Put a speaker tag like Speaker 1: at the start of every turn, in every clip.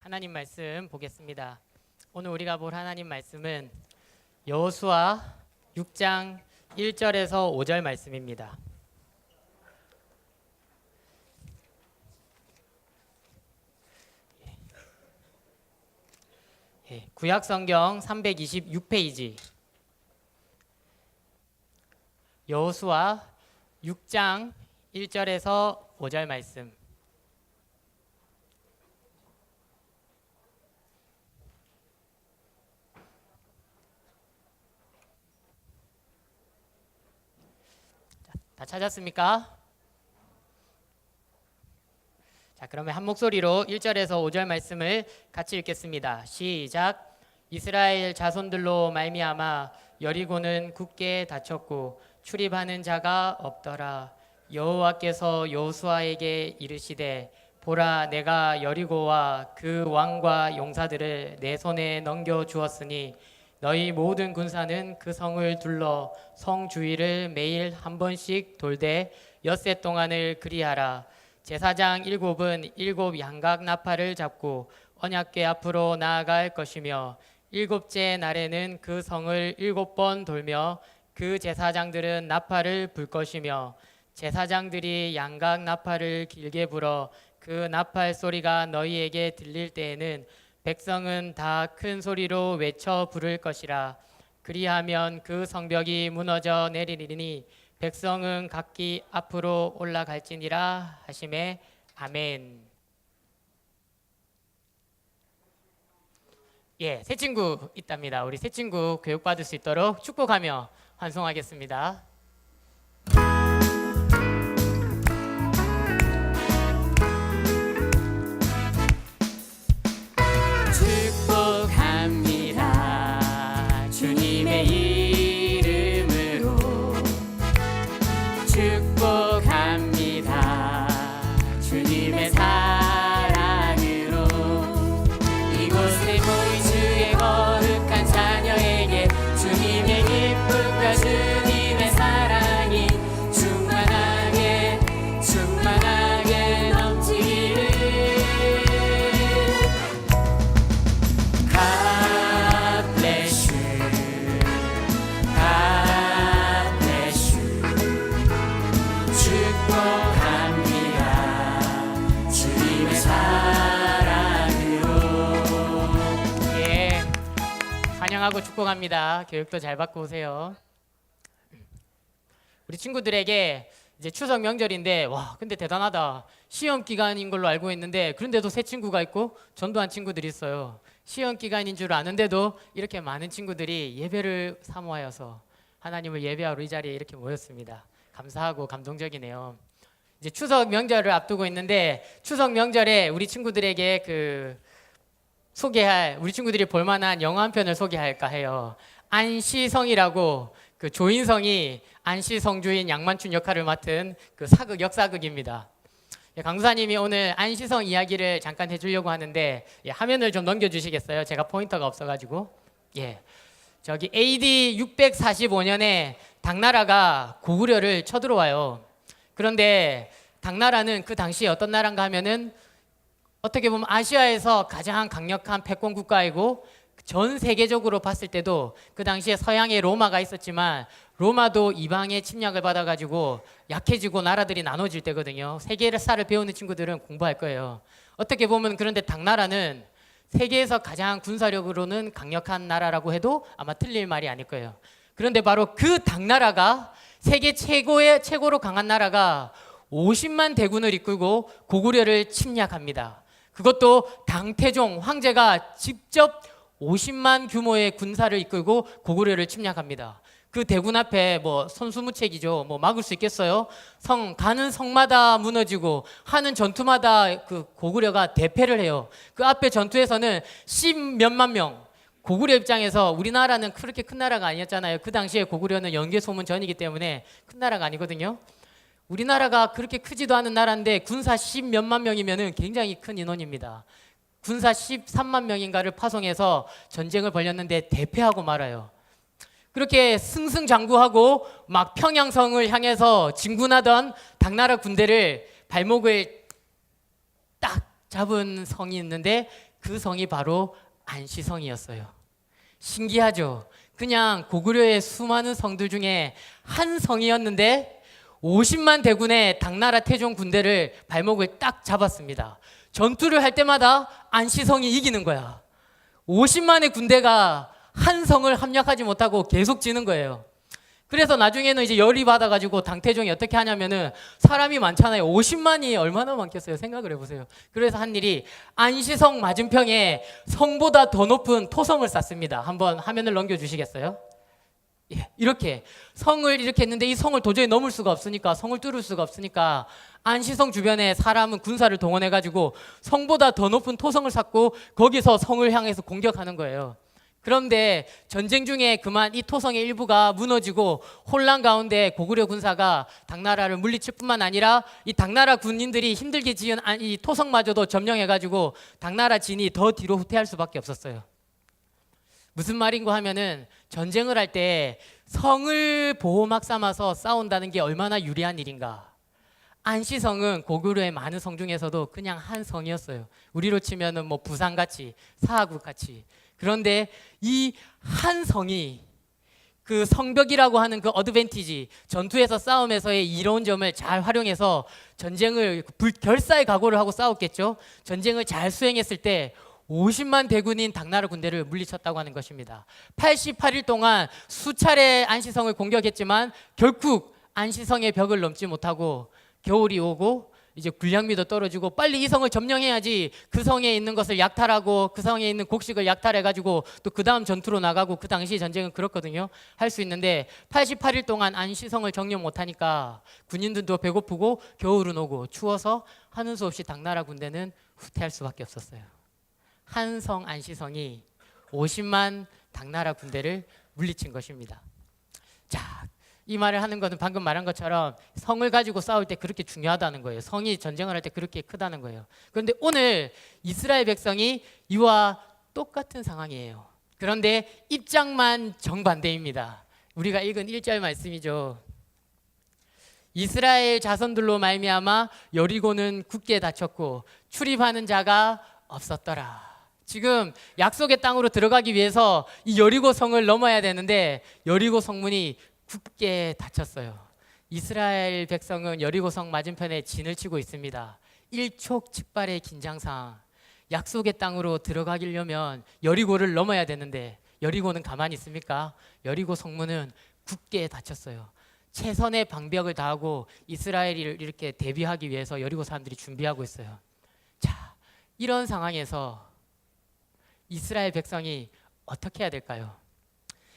Speaker 1: 하나님 말씀 보겠습니다. 오늘 우리가 볼 하나님 말씀은 여호수아 6장 1절에서 5절 말씀입니다. 구약 성경 326페이지 여호수아 6장 1절에서 5절 말씀. 다 찾았습니까? 자, 그러면 한 목소리로 1절에서 5절 말씀을 같이 읽겠습니다. 시작. 이스라엘 자손들로 말미암아 여리고는 굳게 닫혔고 출입하는 자가 없더라. 여호와께서 여호수아에게 이르시되 보라, 내가 여리고와 그 왕과 용사들을 내 손에 넘겨 주었으니 너희 모든 군사는 그 성을 둘러 성 주위를 매일 한 번씩 돌되 엿새 동안을 그리하라. 제사장 일곱은 일곱 양각 나팔을 잡고 언약궤 앞으로 나아갈 것이며 일곱째 날에는 그 성을 7번 돌며 그 제사장들은 나팔을 불 것이며 제사장들이 양각 나팔을 길게 불어 그 나팔 소리가 너희에게 들릴 때에는 백성은 다 큰 소리로 외쳐 부를 것이라. 그리하면 그 성벽이 무너져 내리리니 백성은 각기 앞으로 올라갈지니라 하시매. 아멘. 새 친구 있답니다. 우리 새 친구 교육받을 수 있도록 축복하며 환송하겠습니다. 축복합니다. 주님의 이름으로 축복합니다. 주님의 사랑으로 이곳에 모인 주의 거룩한 자녀에게 주님의 기쁨과 주님의 사랑이 충만하게 넘치기를. God bless you. God bless you. 축복합니다. 주님의 사랑으로. 환영하고 축복합니다. 교육도 잘 받고 오세요. 우리 친구들에게 이제 추석 명절인데, 와, 근데 대단하다. 시험 기간인 걸로 알고 있는데 그런데도 새 친구가 있고 전도한 친구들이 있어요. 시험 기간인 줄 아는데도 이렇게 많은 친구들이 예배를 사모하여서 하나님을 예배하러 이 자리에 이렇게 모였습니다. 감사하고 감동적이네요. 이제 추석 명절을 앞두고 있는데 추석 명절에 우리 친구들에게 소개할, 우리 친구들이 볼만한 영화 한 편을 소개할까 해요. 안시성이라고 그 조인성이 안시성주인 양만춘 역할을 맡은 그 사극 역사극입니다. 강사님이 오늘 안시성 이야기를 잠깐 해주려고 하는데 화면을 좀 넘겨주시겠어요? 제가 포인터가 없어가지고. 저기 AD 645년에 당나라가 고구려를 쳐들어와요. 그런데 당나라는 그 당시에 어떤 나라인가 하면은 어떻게 보면 아시아에서 가장 강력한 패권 국가이고 전 세계적으로 봤을 때도 그 당시에 서양에 로마가 있었지만 로마도 이방의 침략을 받아가지고 약해지고 나라들이 나눠질 때거든요. 세계사를 배우는 친구들은 공부할 거예요. 어떻게 보면 그런데 당나라는 세계에서 가장 군사력으로는 강력한 나라라고 해도 아마 틀릴 말이 아닐 거예요. 그런데 바로 그 당나라가 세계 최고로 강한 나라가 50만 대군을 이끌고 고구려를 침략합니다. 그것도 당태종 황제가 직접 50만 규모의 군사를 이끌고 고구려를 침략합니다. 그 대군 앞에 선수무책이죠. 막을 수 있겠어요? 가는 성마다 무너지고 하는 전투마다 그 고구려가 대패를 해요. 그 앞에 전투에서는 10몇만 명. 고구려 입장에서 우리나라는 그렇게 큰 나라가 아니었잖아요. 그 당시에 고구려는 연개소문 전이기 때문에 큰 나라가 아니거든요. 우리나라가 그렇게 크지도 않은 나라인데 군사 10몇만 명이면 굉장히 큰 인원입니다. 군사 13만 명인가를 파송해서 전쟁을 벌였는데 대패하고 말아요. 그렇게 승승장구하고 막 평양성을 향해서 진군하던 당나라 군대를 발목을 딱 잡은 성이 있는데 그 성이 바로 안시성이었어요. 신기하죠? 그냥 고구려의 수많은 성들 중에 한 성이었는데 50만 대군의 당나라 태종 군대를 발목을 딱 잡았습니다. 전투를 할 때마다 안시성이 이기는 거야. 50만의 군대가 한 성을 함락하지 못하고 계속 지는 거예요. 그래서 나중에는 이제 열이 받아가지고 당태종이 어떻게 하냐면은 사람이 많잖아요. 50만이 얼마나 많겠어요. 생각을 해보세요. 그래서 한 일이 안시성 맞은평에 성보다 더 높은 토성을 쌓습니다. 한번 화면을 넘겨주시겠어요? 예, 이렇게 성을 이렇게 했는데 이 성을 도저히 넘을 수가 없으니까, 성을 뚫을 수가 없으니까 안시성 주변에 사람은 군사를 동원해가지고 성보다 더 높은 토성을 쌓고 거기서 성을 향해서 공격하는 거예요. 그런데 전쟁 중에 그만 이 토성의 일부가 무너지고 혼란 가운데 고구려 군사가 당나라를 물리칠 뿐만 아니라 이 당나라 군인들이 힘들게 지은 이 토성마저도 점령해가지고 당나라 진이 더 뒤로 후퇴할 수밖에 없었어요. 무슨 말인고 하면은 전쟁을 할 때 성을 보호막 삼아서 싸운다는 게 얼마나 유리한 일인가. 안시성은 고구려의 많은 성 중에서도 그냥 한 성이었어요. 우리로 치면은 뭐 부산같이, 사하국같이. 그런데 이 한 성이 그 성벽이라고 하는 그 어드밴티지, 전투에서 싸움에서의 이로운 점을 잘 활용해서 전쟁을 결사의 각오를 하고 싸웠겠죠. 전쟁을 잘 수행했을 때 50만 대군인 당나라 군대를 물리쳤다고 하는 것입니다. 88일 동안 수차례 안시성을 공격했지만 결국 안시성의 벽을 넘지 못하고 겨울이 오고 이제 군량미도 떨어지고 빨리 이 성을 점령해야지 그 성에 있는 것을 약탈하고 그 성에 있는 곡식을 약탈해가지고 또 그 다음 전투로 나가고, 그 당시 전쟁은 그렇거든요. 할 수 있는데 88일 동안 안시성을 점령 못하니까 군인들도 배고프고 겨울은 오고 추워서 하는 수 없이 당나라 군대는 후퇴할 수밖에 없었어요. 한성 안시성이 50만 당나라 군대를 물리친 것입니다. 자, 이 말을 하는 것은 방금 말한 것처럼 성을 가지고 싸울 때 그렇게 중요하다는 거예요. 성이 전쟁을 할 때 그렇게 크다는 거예요. 그런데 오늘 이스라엘 백성이 이와 똑같은 상황이에요. 그런데 입장만 정반대입니다. 우리가 읽은 1절 말씀이죠. 이스라엘 자손들로 말미암아 여리고는 굳게 닫혔고 출입하는 자가 없었더라. 지금 약속의 땅으로 들어가기 위해서 이 여리고 성을 넘어야 되는데 여리고 성문이 굳게 닫혔어요. 이스라엘 백성은 여리고 성 맞은편에 진을 치고 있습니다. 일촉즉발의 긴장 상황. 약속의 땅으로 들어가려면 여리고를 넘어야 되는데 여리고는 가만히 있습니까? 여리고 성문은 굳게 닫혔어요. 최선의 방벽을 다하고 이스라엘이 이렇게 대비하기 위해서 여리고 사람들이 준비하고 있어요. 자, 이런 상황에서 이스라엘 백성이 어떻게 해야 될까요?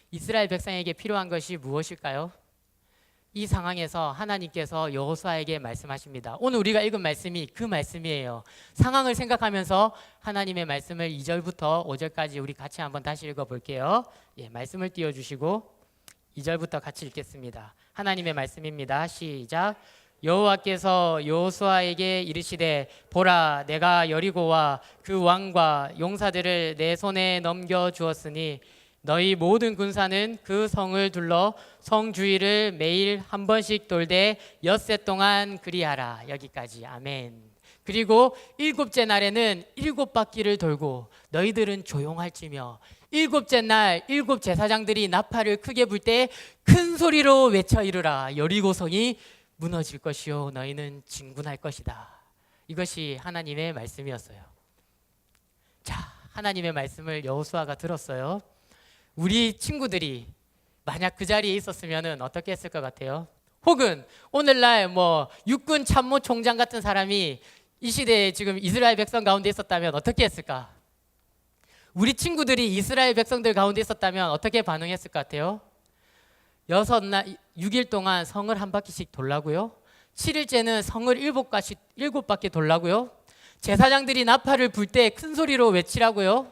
Speaker 1: 이스라엘 백성에게 필요한 것이 무엇일까요? 이 상황에서 하나님께서 여호수아에게 말씀하십니다. 오늘 우리가 읽은 말씀이 그 말씀이에요. 상황을 생각하면서 하나님의 말씀을 2절부터 5절까지 우리 같이 한번 다시 읽어볼게요. 예, 말씀을 띄워주시고 2절부터 같이 읽겠습니다. 하나님의 말씀입니다. 시작. 여호와께서 여호수아에게 이르시되 보라, 내가 여리고와 그 왕과 용사들을 내 손에 넘겨 주었으니 너희 모든 군사는 그 성을 둘러 성 주위를 매일 한 번씩 돌되 엿새 동안 그리하라. 여기까지. 아멘. 그리고 7째 날에는 7바퀴를 돌고 너희들은 조용할지며 7째 날 7 제사장들이 나팔을 크게 불 때 큰 소리로 외쳐 이르라. 여리고 성이 무너질 것이요 너희는 진군할 것이다. 이것이 하나님의 말씀이었어요. 자, 하나님의 말씀을 여호수아가 들었어요. 우리 친구들이 만약 그 자리에 있었으면 어떻게 했을 것 같아요? 혹은 오늘날 뭐 육군 참모총장 같은 사람이 이 시대에 지금 이스라엘 백성 가운데 있었다면 어떻게 했을까? 우리 친구들이 이스라엘 백성들 가운데 있었다면 어떻게 반응했을 것 같아요? 6일 동안 성을 한 바퀴씩 돌라고요? 7일째는 성을 7바퀴 돌라고요? 제사장들이 나팔을 불 때 큰 소리로 외치라고요?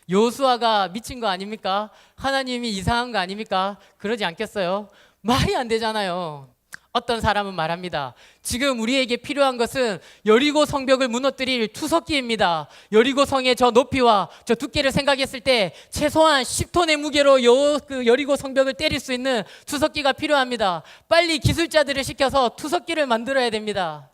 Speaker 1: 여호수아가 미친 거 아닙니까? 하나님이 이상한 거 아닙니까? 그러지 않겠어요? 말이 안 되잖아요. 어떤 사람은 말합니다. 지금 우리에게 필요한 것은 여리고 성벽을 무너뜨릴 투석기입니다. 여리고 성의 저 높이와 저 두께를 생각했을 때 최소한 10톤의 무게로 여리고 성벽을 때릴 수 있는 투석기가 필요합니다. 빨리 기술자들을 시켜서 투석기를 만들어야 됩니다.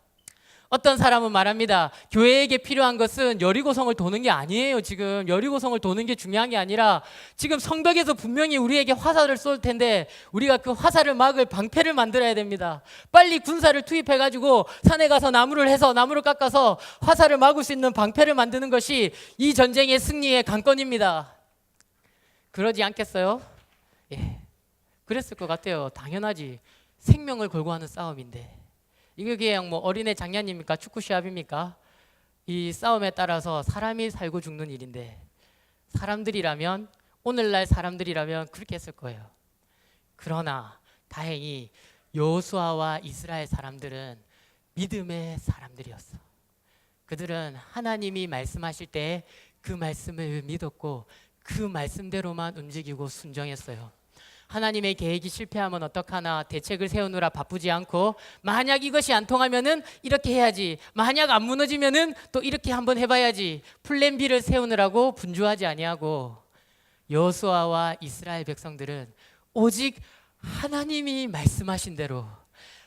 Speaker 1: 어떤 사람은 말합니다. 교회에게 필요한 것은 여리고성을 도는 게 아니에요. 지금 여리고성을 도는 게 중요한 게 아니라 지금 성벽에서 분명히 우리에게 화살을 쏠 텐데 우리가 그 화살을 막을 방패를 만들어야 됩니다. 빨리 군사를 투입해가지고 산에 가서 나무를 해서 나무를 깎아서 화살을 막을 수 있는 방패를 만드는 것이 이 전쟁의 승리의 관건입니다. 그러지 않겠어요? 예, 그랬을 것 같아요. 당연하지. 생명을 걸고 하는 싸움인데 이게 그냥 뭐 어린애 장난입니까? 축구 시합입니까? 이 싸움에 따라서 사람이 살고 죽는 일인데 사람들이라면 오늘날 사람들이라면 그렇게 했을 거예요. 그러나 다행히 여호수아와 이스라엘 사람들은 믿음의 사람들이었어. 그들은 하나님이 말씀하실 때 그 말씀을 믿었고 그 말씀대로만 움직이고 순종했어요. 하나님의 계획이 실패하면 어떡하나 대책을 세우느라 바쁘지 않고 만약 이것이 안 통하면은 이렇게 해야지, 만약 안 무너지면은 또 이렇게 한번 해봐야지, 플랜 B를 세우느라고 분주하지 아니하고 여호수아와 이스라엘 백성들은 오직 하나님이 말씀하신 대로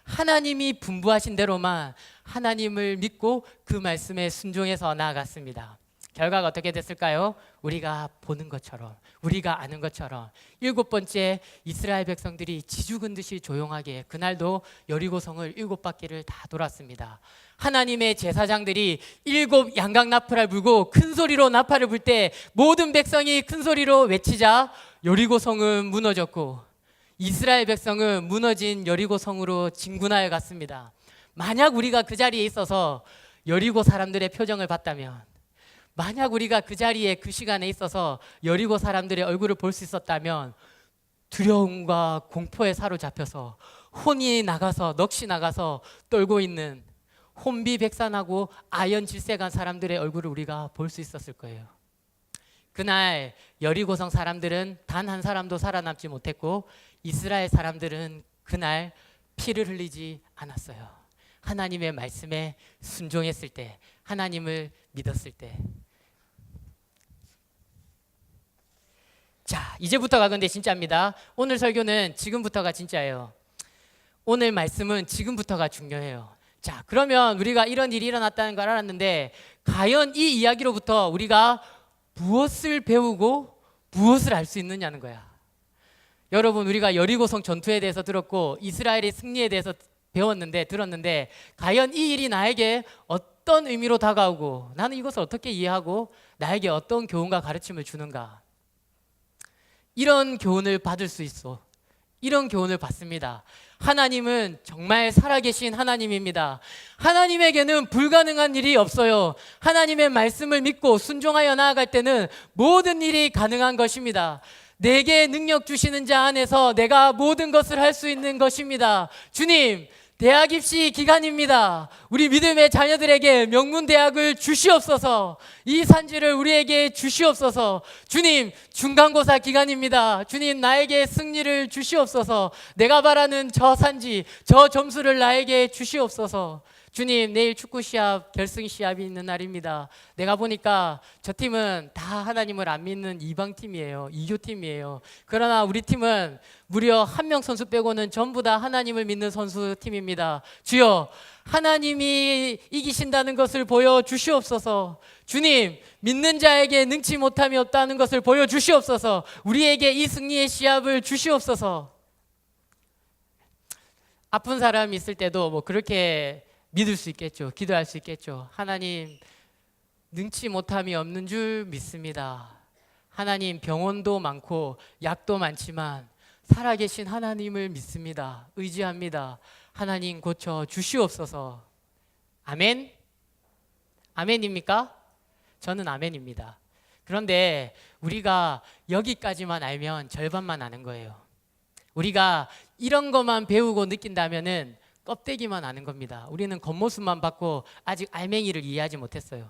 Speaker 1: 하나님이 분부하신 대로만 하나님을 믿고 그 말씀에 순종해서 나아갔습니다. 결과가 어떻게 됐을까요? 우리가 보는 것처럼, 우리가 아는 것처럼 7번째 이스라엘 백성들이 지죽은 듯이 조용하게 그날도 여리고성을 7바퀴를 다 돌았습니다. 하나님의 제사장들이 7 양각 나팔을 불고 큰 소리로 나팔을 불 때 모든 백성이 큰 소리로 외치자 여리고성은 무너졌고 이스라엘 백성은 무너진 여리고성으로 진군하여 갔습니다. 만약 우리가 그 자리에 있어서 여리고 사람들의 표정을 봤다면, 만약 우리가 그 자리에 그 시간에 있어서 여리고 사람들의 얼굴을 볼 수 있었다면 두려움과 공포에 사로잡혀서 혼이 나가서 넋이 나가서 떨고 있는 혼비백산하고 아연질색한 사람들의 얼굴을 우리가 볼 수 있었을 거예요. 그날 여리고성 사람들은 단 한 사람도 살아남지 못했고 이스라엘 사람들은 그날 피를 흘리지 않았어요. 하나님의 말씀에 순종했을 때, 하나님을 믿었을 때. 자, 이제부터가 근데 진짜입니다. 오늘 설교는 지금부터가 진짜예요. 오늘 말씀은 지금부터가 중요해요. 자, 그러면 우리가 이런 일이 일어났다는 걸 알았는데 과연 이 이야기로부터 우리가 무엇을 배우고 무엇을 알 수 있느냐는 거야. 여러분, 우리가 여리고성 전투에 대해서 들었고 이스라엘의 승리에 대해서 들었는데 과연 이 일이 나에게 어떤 의미로 다가오고 나는 이것을 어떻게 이해하고 나에게 어떤 교훈과 가르침을 주는가? 이런 교훈을 받을 수 있어. 이런 교훈을 받습니다. 하나님은 정말 살아계신 하나님입니다. 하나님에게는 불가능한 일이 없어요. 하나님의 말씀을 믿고 순종하여 나아갈 때는 모든 일이 가능한 것입니다. 내게 능력 주시는 자 안에서 내가 모든 것을 할 수 있는 것입니다. 주님, 대학 입시 기간입니다. 우리 믿음의 자녀들에게 명문대학을 주시옵소서. 이 산지를 우리에게 주시옵소서. 주님, 중간고사 기간입니다. 주님, 나에게 승리를 주시옵소서. 내가 바라는 저 산지, 저 점수를 나에게 주시옵소서. 주님, 내일 축구 시합, 결승 시합이 있는 날입니다. 내가 보니까 저 팀은 다 하나님을 안 믿는 이방팀이에요. 이교팀이에요. 그러나 우리 팀은 무려 한 명 선수 빼고는 전부 다 하나님을 믿는 선수 팀입니다. 주여, 하나님이 이기신다는 것을 보여주시옵소서. 주님, 믿는 자에게 능치 못함이 없다는 것을 보여주시옵소서. 우리에게 이 승리의 시합을 주시옵소서. 아픈 사람이 있을 때도 뭐 그렇게 믿을 수 있겠죠. 기도할 수 있겠죠. 하나님, 능치 못함이 없는 줄 믿습니다. 하나님, 병원도 많고 약도 많지만 살아계신 하나님을 믿습니다. 의지합니다. 하나님, 고쳐 주시옵소서. 아멘? 아멘입니까? 저는 아멘입니다. 그런데 우리가 여기까지만 알면 절반만 아는 거예요. 우리가 이런 것만 배우고 느낀다면은 껍데기만 아는 겁니다. 우리는 겉모습만 받고 아직 알맹이를 이해하지 못했어요.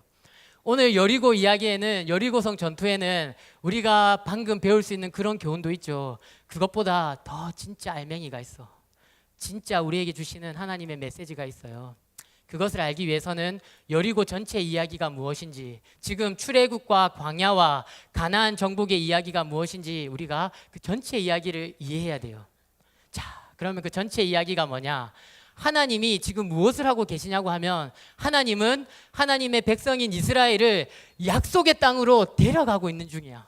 Speaker 1: 오늘 여리고 이야기에는, 여리고성 전투에는 우리가 방금 배울 수 있는 그런 교훈도 있죠. 그것보다 더 진짜 알맹이가 있어. 진짜 우리에게 주시는 하나님의 메시지가 있어요. 그것을 알기 위해서는 여리고 전체 이야기가 무엇인지, 지금 출애굽과 광야와 가나안 정복의 이야기가 무엇인지 우리가 그 전체 이야기를 이해해야 돼요. 자, 그러면 그 전체 이야기가 뭐냐? 하나님이 지금 무엇을 하고 계시냐고 하면 하나님은 하나님의 백성인 이스라엘을 약속의 땅으로 데려가고 있는 중이야.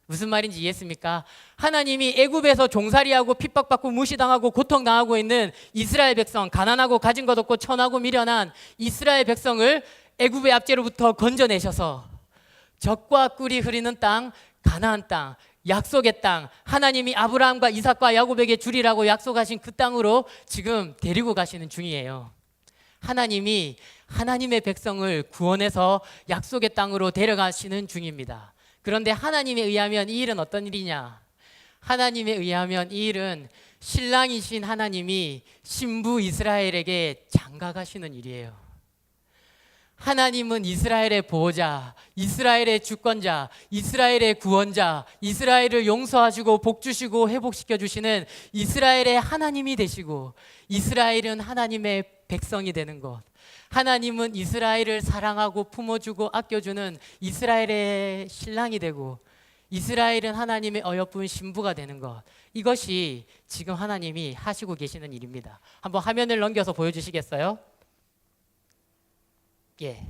Speaker 1: 무슨 말인지 이해했습니까? 하나님이 애굽에서 종살이하고 핍박받고 무시당하고 고통당하고 있는 이스라엘 백성, 가난하고 가진 것 없고 천하고 미련한 이스라엘 백성을 애굽의 압제로부터 건져내셔서 젖과 꿀이 흐르는 땅, 가나안 땅, 약속의 땅, 하나님이 아브라함과 이삭과 야곱에게 주리라고 약속하신 그 땅으로 지금 데리고 가시는 중이에요. 하나님이 하나님의 백성을 구원해서 약속의 땅으로 데려가시는 중입니다. 그런데 하나님에 의하면 이 일은 어떤 일이냐? 하나님에 의하면 이 일은 신랑이신 하나님이 신부 이스라엘에게 장가가시는 일이에요. 하나님은 이스라엘의 보호자, 이스라엘의 주권자, 이스라엘의 구원자, 이스라엘을 용서하시고 복주시고 회복시켜 주시는 이스라엘의 하나님이 되시고, 이스라엘은 하나님의 백성이 되는 것, 하나님은 이스라엘을 사랑하고 품어주고 아껴주는 이스라엘의 신랑이 되고, 이스라엘은 하나님의 어여쁜 신부가 되는 것, 이것이 지금 하나님이 하시고 계시는 일입니다. 한번 화면을 넘겨서 보여주시겠어요? 예.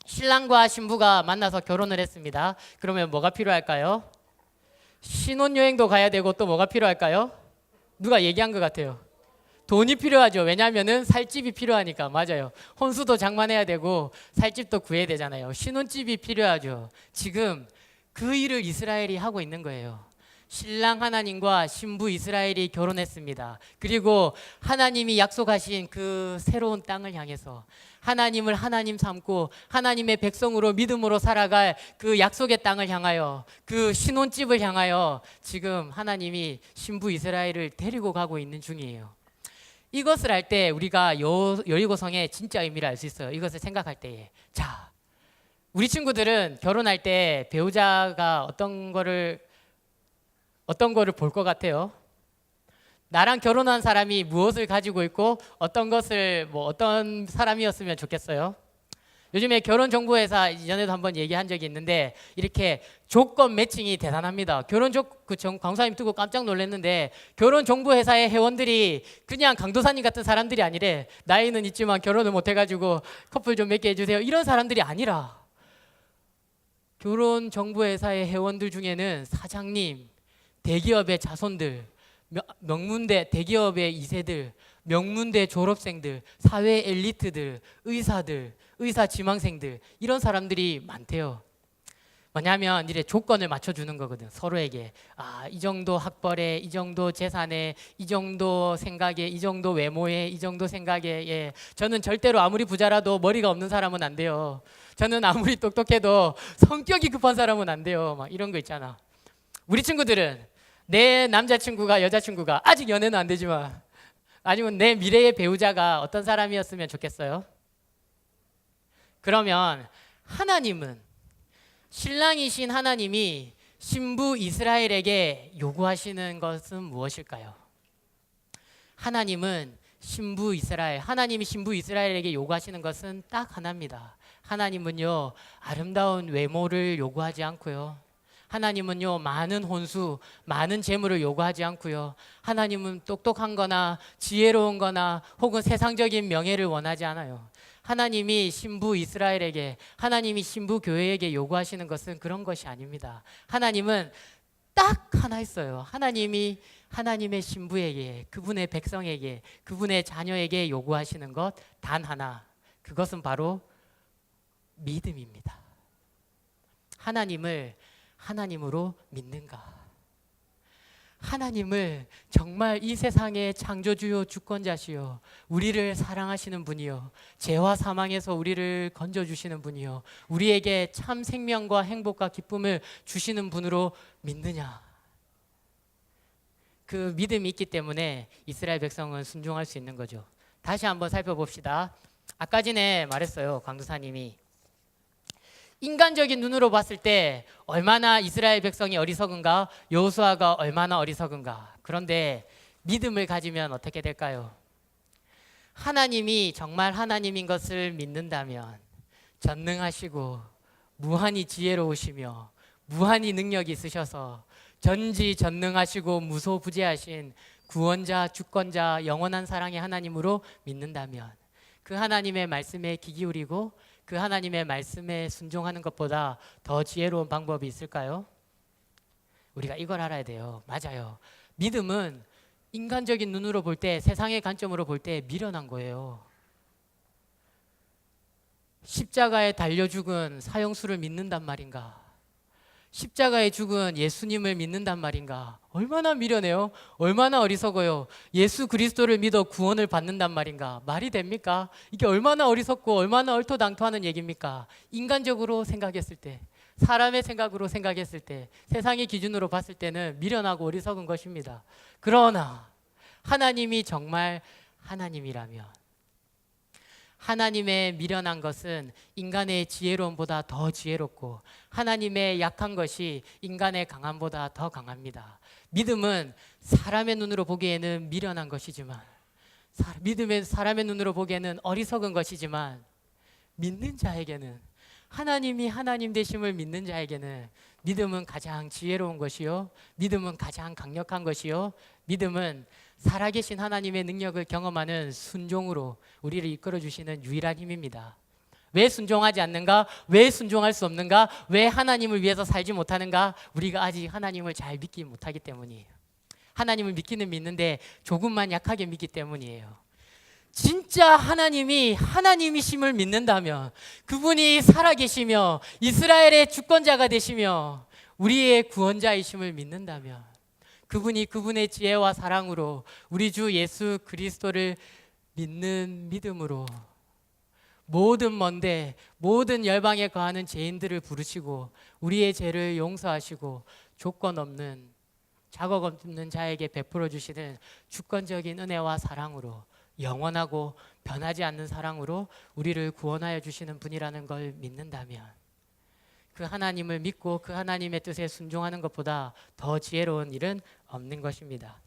Speaker 1: 신랑과 신부가 만나서 결혼을 했습니다. 그러면 뭐가 필요할까요? 신혼여행도 가야 되고 또 뭐가 필요할까요? 누가 얘기한 것 같아요. 돈이 필요하죠. 왜냐하면 살 집이 필요하니까. 맞아요. 혼수도 장만해야 되고 살 집도 구해야 되잖아요. 신혼집이 필요하죠. 지금 그 일을 이스라엘이 하고 있는 거예요. 신랑 하나님과 신부 이스라엘이 결혼했습니다. 그리고 하나님이 약속하신 그 새로운 땅을 향해서 하나님을 하나님 삼고 하나님의 백성으로 믿음으로 살아갈 그 약속의 땅을 향하여, 그 신혼집을 향하여 지금 하나님이 신부 이스라엘을 데리고 가고 있는 중이에요. 이것을 할 때 우리가 여리고성의 진짜 의미를 알 수 있어요. 이것을 생각할 때에. 자, 우리 친구들은 결혼할 때 배우자가 어떤 거를 볼 것 같아요? 나랑 결혼한 사람이 무엇을 가지고 있고 어떤 사람이었으면 좋겠어요? 요즘에 결혼정보회사 이전에도 한번 얘기한 적이 있는데 이렇게 조건 매칭이 대단합니다. 강사님 듣고 깜짝 놀랐는데 결혼정보회사의 회원들이 그냥 강도사님 같은 사람들이 아니래. 나이는 있지만 결혼을 못 해가지고 커플 좀 맺게 해주세요, 이런 사람들이 아니라, 결혼정보회사의 회원들 중에는 사장님, 대기업의 자손들, 명문대 대기업의 2세들, 명문대 졸업생들, 사회 엘리트들, 의사들, 의사 지망생들, 이런 사람들이 많대요. 뭐냐면 이제 조건을 맞춰주는 거거든, 서로에게. 이 정도 학벌에, 이 정도 재산에, 이 정도 생각에, 이 정도 외모에, 이 정도 생각에. 예. 저는 절대로 아무리 부자라도 머리가 없는 사람은 안 돼요. 저는 아무리 똑똑해도 성격이 급한 사람은 안 돼요. 막 이런 거 있잖아. 우리 친구들은 내 남자친구가, 여자친구가, 아직 연애는 안 되지만, 아니면 내 미래의 배우자가 어떤 사람이었으면 좋겠어요? 그러면 하나님은, 신랑이신 하나님이 신부 이스라엘에게 요구하시는 것은 무엇일까요? 하나님이 신부 이스라엘에게 요구하시는 것은 딱 하나입니다. 하나님은요, 아름다운 외모를 요구하지 않고요, 하나님은요, 많은 혼수, 많은 재물을 요구하지 않고요, 하나님은 똑똑한 거나 지혜로운 거나 혹은 세상적인 명예를 원하지 않아요. 하나님이 신부 이스라엘에게, 하나님이 신부 교회에게 요구하시는 것은 그런 것이 아닙니다. 하나님은 딱 하나 있어요. 하나님이 하나님의 신부에게, 그분의 백성에게, 그분의 자녀에게 요구하시는 것 단 하나, 그것은 바로 믿음입니다. 하나님을 하나님으로 믿는가? 하나님을 정말 이 세상의 창조주요 주권자시요, 우리를 사랑하시는 분이요, 죄와 사망에서 우리를 건져주시는 분이요, 우리에게 참 생명과 행복과 기쁨을 주시는 분으로 믿느냐? 그 믿음이 있기 때문에 이스라엘 백성은 순종할 수 있는 거죠. 다시 한번 살펴봅시다. 아까 전에 말했어요, 강도사님이. 인간적인 눈으로 봤을 때 얼마나 이스라엘 백성이 어리석은가, 여호수아가 얼마나 어리석은가. 그런데 믿음을 가지면 어떻게 될까요? 하나님이 정말 하나님인 것을 믿는다면, 전능하시고 무한히 지혜로우시며 무한히 능력이 있으셔서 전지전능하시고 무소부재하신 구원자, 주권자, 영원한 사랑의 하나님으로 믿는다면 그 하나님의 말씀에 귀 기울이고 그 하나님의 말씀에 순종하는 것보다 더 지혜로운 방법이 있을까요? 우리가 이걸 알아야 돼요. 맞아요. 믿음은 인간적인 눈으로 볼 때, 세상의 관점으로 볼 때 미련한 거예요. 십자가에 달려 죽은 사형수를 믿는단 말인가? 십자가에 죽은 예수님을 믿는단 말인가? 얼마나 미련해요? 얼마나 어리석어요? 예수 그리스도를 믿어 구원을 받는단 말인가? 말이 됩니까? 이게 얼마나 어리석고 얼마나 얼토당토하는 얘기입니까? 인간적으로 생각했을 때, 사람의 생각으로 생각했을 때, 세상의 기준으로 봤을 때는 미련하고 어리석은 것입니다. 그러나 하나님이 정말 하나님이라면, 하나님의 미련한 것은 인간의 지혜로움보다 더 지혜롭고 하나님의 약한 것이 인간의 강함보다 더 강합니다. 믿음은 사람의 눈으로 보기에는 미련한 것이지만, 믿음은 사람의 눈으로 보기에는 어리석은 것이지만, 믿는 자에게는, 하나님이 하나님 되심을 믿는 자에게는 믿음은 가장 지혜로운 것이요, 믿음은 가장 강력한 것이요, 믿음은 살아계신 하나님의 능력을 경험하는 순종으로 우리를 이끌어주시는 유일한 힘입니다. 왜 순종하지 않는가? 왜 순종할 수 없는가? 왜 하나님을 위해서 살지 못하는가? 우리가 아직 하나님을 잘 믿지 못하기 때문이에요. 하나님을 믿기는 믿는데 조금만 약하게 믿기 때문이에요. 진짜 하나님이 하나님이심을 믿는다면, 그분이 살아계시며 이스라엘의 주권자가 되시며 우리의 구원자이심을 믿는다면, 그분이 그분의 지혜와 사랑으로 우리 주 예수 그리스도를 믿는 믿음으로 모든 먼데 모든 열방에 거하는 죄인들을 부르시고 우리의 죄를 용서하시고 조건 없는, 자격 없는 자에게 베풀어 주시는 주권적인 은혜와 사랑으로, 영원하고 변하지 않는 사랑으로 우리를 구원하여 주시는 분이라는 걸 믿는다면, 그 하나님을 믿고 그 하나님의 뜻에 순종하는 것보다 더 지혜로운 일은 없는 것입니다.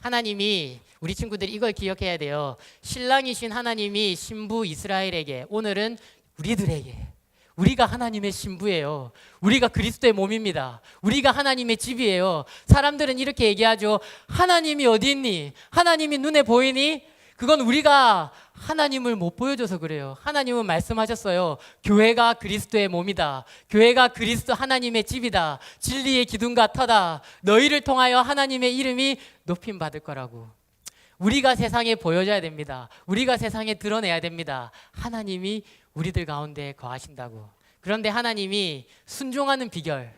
Speaker 1: 하나님이, 우리 친구들이 이걸 기억해야 돼요. 신랑이신 하나님이 신부 이스라엘에게, 오늘은 우리들에게, 우리가 하나님의 신부예요. 우리가 그리스도의 몸입니다. 우리가 하나님의 집이에요. 사람들은 이렇게 얘기하죠. 하나님이 어디 있니? 하나님이 눈에 보이니? 그건 우리가 하나님을 못 보여줘서 그래요. 하나님은 말씀하셨어요. 교회가 그리스도의 몸이다. 교회가 그리스도 하나님의 집이다. 진리의 기둥과 터다. 너희를 통하여 하나님의 이름이 높임 받을 거라고. 우리가 세상에 보여줘야 됩니다. 우리가 세상에 드러내야 됩니다. 하나님이 우리들 가운데 거하신다고. 그런데 하나님이 순종하는 비결,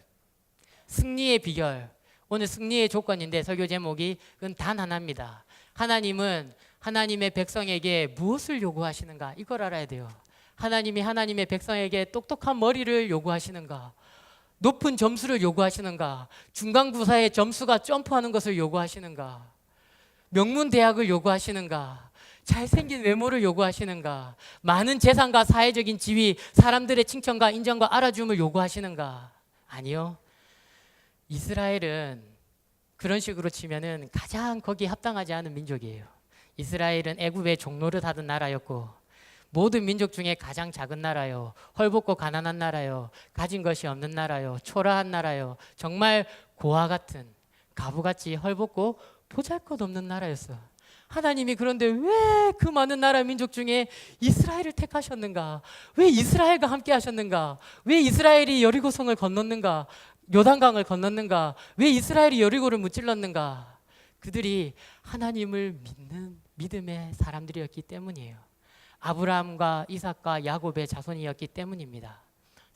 Speaker 1: 승리의 비결, 오늘 승리의 조건인데 설교 제목이 단 하나입니다. 하나님은 하나님의 백성에게 무엇을 요구하시는가? 이걸 알아야 돼요. 하나님이 하나님의 백성에게 똑똑한 머리를 요구하시는가? 높은 점수를 요구하시는가? 중간고사의 점수가 점프하는 것을 요구하시는가? 명문 대학을 요구하시는가? 잘생긴 외모를 요구하시는가? 많은 재산과 사회적인 지위, 사람들의 칭찬과 인정과 알아줌을 요구하시는가? 아니요. 이스라엘은 그런 식으로 치면은 가장 거기에 합당하지 않은 민족이에요. 이스라엘은 애굽의 종노릇 하던 나라였고 모든 민족 중에 가장 작은 나라요. 헐벗고 가난한 나라요. 가진 것이 없는 나라요. 초라한 나라요. 정말 고아 같은, 가부같이 헐벗고 보잘것없는 나라였어. 하나님이 그런데 왜 그 많은 나라 민족 중에 이스라엘을 택하셨는가? 왜 이스라엘과 함께 하셨는가? 왜 이스라엘이 여리고성을 건넜는가? 요단강을 건넜는가? 왜 이스라엘이 여리고를 무찔렀는가? 그들이 하나님을 믿는 믿음의 사람들이었기 때문이에요. 아브라함과 이삭과 야곱의 자손이었기 때문입니다.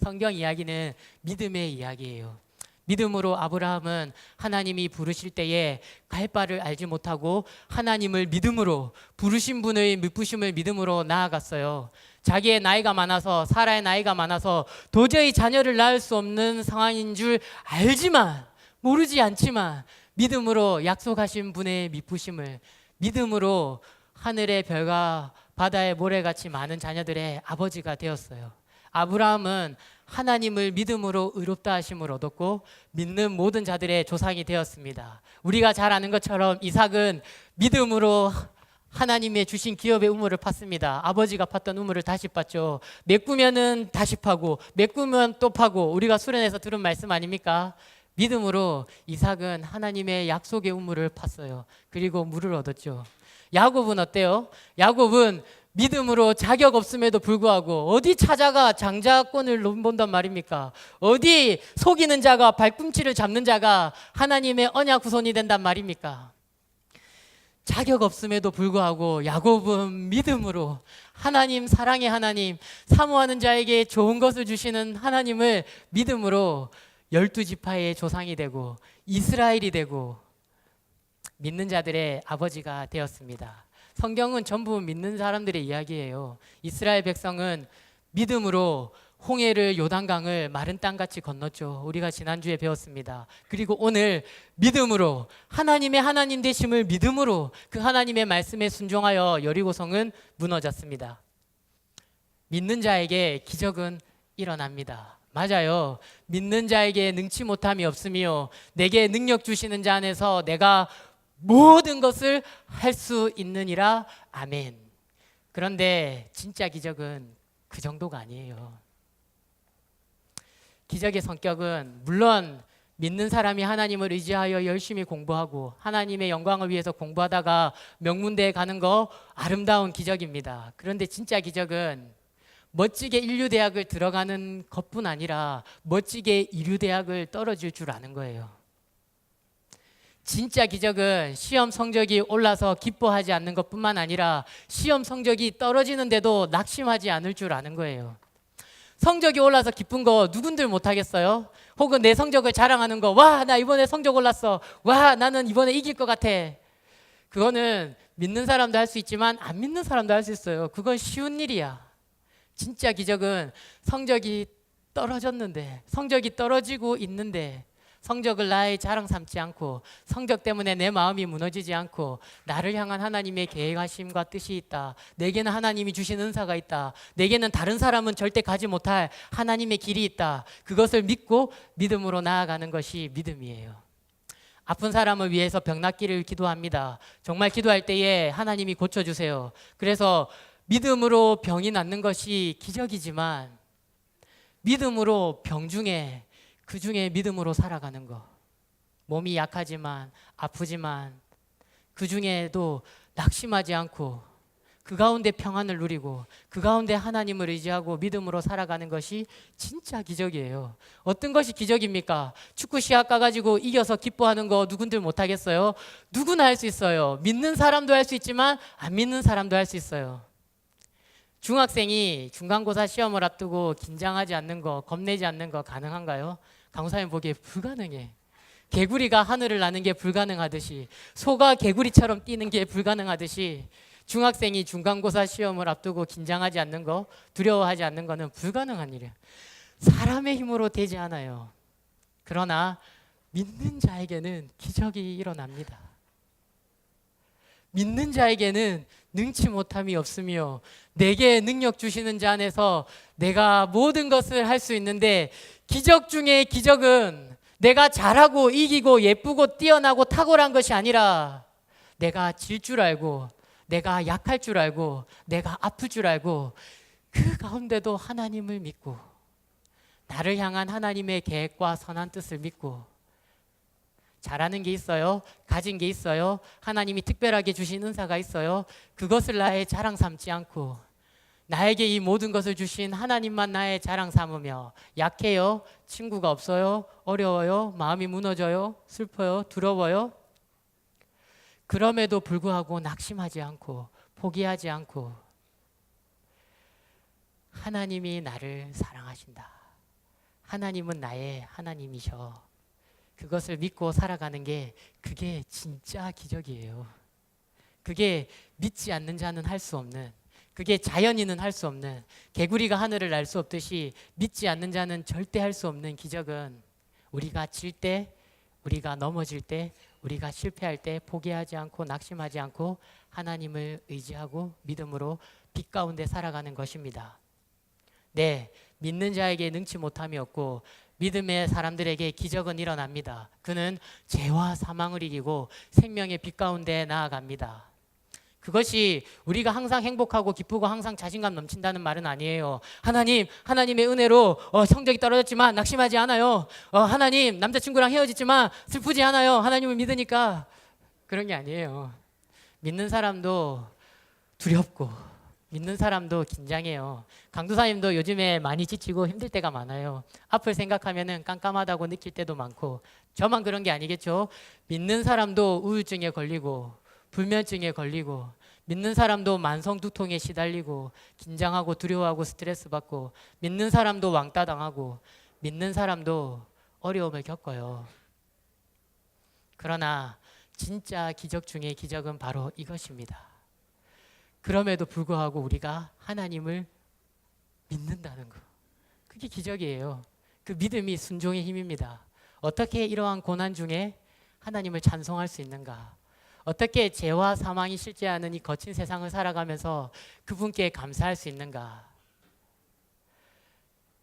Speaker 1: 성경 이야기는 믿음의 이야기예요. 믿음으로 아브라함은 하나님이 부르실 때에 갈 바를 알지 못하고 하나님을 믿음으로, 부르신 분의 부르심을 믿음으로 나아갔어요. 자기의 나이가 많아서, 사라의 나이가 많아서 도저히 자녀를 낳을 수 없는 상황인 줄 알지만, 모르지 않지만 믿음으로 약속하신 분의 미쁘심을, 믿음으로 하늘의 별과 바다의 모래같이 많은 자녀들의 아버지가 되었어요. 아브라함은 하나님을 믿음으로 의롭다 하심을 얻었고 믿는 모든 자들의 조상이 되었습니다. 우리가 잘 아는 것처럼 이삭은 믿음으로 하나님의 주신 기업의 우물을 팠습니다. 아버지가 팠던 우물을 다시 팠죠. 메꾸면은 다시 파고, 메꾸면 또 파고, 우리가 수련회에서 들은 말씀 아닙니까? 믿음으로 이삭은 하나님의 약속의 우물을 팠어요. 그리고 물을 얻었죠. 야곱은 어때요? 야곱은 믿음으로 자격 없음에도 불구하고 어디 찾아가 장자권을 본단 말입니까? 어디 속이는 자가 발꿈치를 잡는 자가 하나님의 언약 후손이 된단 말입니까? 자격 없음에도 불구하고 야곱은 믿음으로 하나님, 사랑의 하나님, 사모하는 자에게 좋은 것을 주시는 하나님을 믿음으로 12지파의 조상이 되고 이스라엘이 되고 믿는 자들의 아버지가 되었습니다. 성경은 전부 믿는 사람들의 이야기예요. 이스라엘 백성은 믿음으로 홍해를, 요단강을 마른 땅같이 건넜죠. 우리가 지난주에 배웠습니다. 그리고 오늘 믿음으로 하나님의 하나님 되심을 믿음으로 그 하나님의 말씀에 순종하여 여리고성은 무너졌습니다. 믿는 자에게 기적은 일어납니다. 맞아요. 믿는 자에게 능치 못함이 없으며 내게 능력 주시는 자 안에서 내가 모든 것을 할 수 있느니라. 아멘. 그런데 진짜 기적은 그 정도가 아니에요. 기적의 성격은 물론 믿는 사람이 하나님을 의지하여 열심히 공부하고 하나님의 영광을 위해서 공부하다가 명문대에 가는 거 아름다운 기적입니다. 그런데 진짜 기적은 멋지게 인류대학을 들어가는 것뿐 아니라 멋지게 이류대학을 떨어질 줄 아는 거예요. 진짜 기적은 시험 성적이 올라서 기뻐하지 않는 것뿐만 아니라 시험 성적이 떨어지는데도 낙심하지 않을 줄 아는 거예요. 성적이 올라서 기쁜 거 누군들 못하겠어요? 혹은 내 성적을 자랑하는 거, 와, 나 이번에 성적 올랐어. 와, 나는 이번에 이길 것 같아. 그거는 믿는 사람도 할 수 있지만 안 믿는 사람도 할 수 있어요. 그건 쉬운 일이야. 진짜 기적은 성적이 떨어졌는데, 성적이 떨어지고 있는데 성적을 나의 자랑 삼지 않고 성적 때문에 내 마음이 무너지지 않고 나를 향한 하나님의 계획하심과 뜻이 있다. 내게는 하나님이 주신 은사가 있다. 내게는 다른 사람은 절대 가지 못할 하나님의 길이 있다. 그것을 믿고 믿음으로 나아가는 것이 믿음이에요. 아픈 사람을 위해서 병 낫기를 기도합니다. 정말 기도할 때에 하나님이 고쳐주세요. 그래서 믿음으로 병이 낫는 것이 기적이지만 믿음으로 병 중에 그 중에 믿음으로 살아가는 거, 몸이 약하지만 아프지만 그 중에도 낙심하지 않고 그 가운데 평안을 누리고 그 가운데 하나님을 의지하고 믿음으로 살아가는 것이 진짜 기적이에요. 어떤 것이 기적입니까? 축구 시합 가가지고 이겨서 기뻐하는 거 누군들 못하겠어요? 누구나 할 수 있어요. 믿는 사람도 할 수 있지만 안 믿는 사람도 할 수 있어요. 중학생이 중간고사 시험을 앞두고 긴장하지 않는 거, 겁내지 않는 거 가능한가요? 강사님 보기에 불가능해. 개구리가 하늘을 나는 게 불가능하듯이, 소가 개구리처럼 뛰는 게 불가능하듯이 중학생이 중간고사 시험을 앞두고 긴장하지 않는 거, 두려워하지 않는 거는 불가능한 일이에요. 사람의 힘으로 되지 않아요. 그러나 믿는 자에게는 기적이 일어납니다. 믿는 자에게는 능치 못함이 없으며 내게 능력 주시는 자 안에서 내가 모든 것을 할 수 있는데, 기적 중에 기적은 내가 잘하고 이기고 예쁘고 뛰어나고 탁월한 것이 아니라 내가 질 줄 알고 내가 약할 줄 알고 내가 아플 줄 알고 그 가운데도 하나님을 믿고 나를 향한 하나님의 계획과 선한 뜻을 믿고 잘하는 게 있어요. 가진 게 있어요. 하나님이 특별하게 주신 은사가 있어요. 그것을 나의 자랑 삼지 않고 나에게 이 모든 것을 주신 하나님만 나의 자랑 삼으며 약해요. 친구가 없어요. 어려워요. 마음이 무너져요. 슬퍼요. 두려워요. 그럼에도 불구하고 낙심하지 않고 포기하지 않고 하나님이 나를 사랑하신다. 하나님은 나의 하나님이셔. 그것을 믿고 살아가는 게 그게 진짜 기적이에요. 그게 믿지 않는 자는 할 수 없는, 그게 자연인은 할 수 없는, 개구리가 하늘을 날 수 없듯이 믿지 않는 자는 절대 할 수 없는 기적은 우리가 질 때, 우리가 넘어질 때, 우리가 실패할 때 포기하지 않고 낙심하지 않고 하나님을 의지하고 믿음으로 빛 가운데 살아가는 것입니다. 네, 믿는 자에게 능치 못함이 없고 믿음의 사람들에게 기적은 일어납니다. 그는 죄와 사망을 이기고 생명의 빛 가운데 나아갑니다. 그것이 우리가 항상 행복하고 기쁘고 항상 자신감 넘친다는 말은 아니에요. 하나님의 은혜로 성적이 떨어졌지만 낙심하지 않아요. 하나님, 남자친구랑 헤어졌지만 슬프지 않아요. 하나님을 믿으니까. 그런 게 아니에요. 믿는 사람도 두렵고 믿는 사람도 긴장해요. 강도사님도 요즘에 많이 지치고 힘들 때가 많아요. 앞을 생각하면은 깜깜하다고 느낄 때도 많고, 저만 그런 게 아니겠죠. 믿는 사람도 우울증에 걸리고 불면증에 걸리고, 믿는 사람도 만성 두통에 시달리고 긴장하고 두려워하고 스트레스 받고, 믿는 사람도 왕따 당하고, 믿는 사람도 어려움을 겪어요. 그러나 진짜 기적 중에 기적은 바로 이것입니다. 그럼에도 불구하고 우리가 하나님을 믿는다는 거, 그게 기적이에요. 그 믿음이 순종의 힘입니다. 어떻게 이러한 고난 중에 하나님을 찬송할 수 있는가? 어떻게 죄와 사망이 실제하는 이 거친 세상을 살아가면서 그분께 감사할 수 있는가?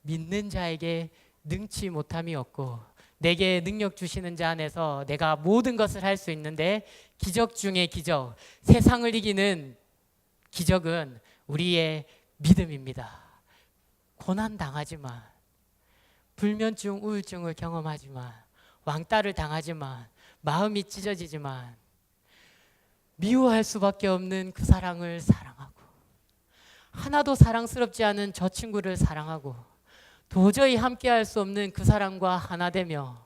Speaker 1: 믿는 자에게 능치 못함이 없고 내게 능력 주시는 자 안에서 내가 모든 것을 할 수 있는데, 기적 중에 기적, 세상을 이기는 기적은 우리의 믿음입니다. 고난 당하지만, 불면증, 우울증을 경험하지만, 왕따를 당하지만, 마음이 찢어지지만 미워할 수밖에 없는 그 사랑을 사랑하고, 하나도 사랑스럽지 않은 저 친구를 사랑하고, 도저히 함께할 수 없는 그 사람과 하나 되며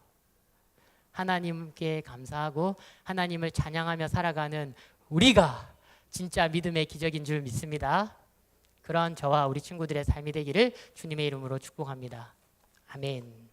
Speaker 1: 하나님께 감사하고 하나님을 찬양하며 살아가는 우리가 진짜 믿음의 기적인 줄 믿습니다. 그런 저와 우리 친구들의 삶이 되기를 주님의 이름으로 축복합니다. 아멘.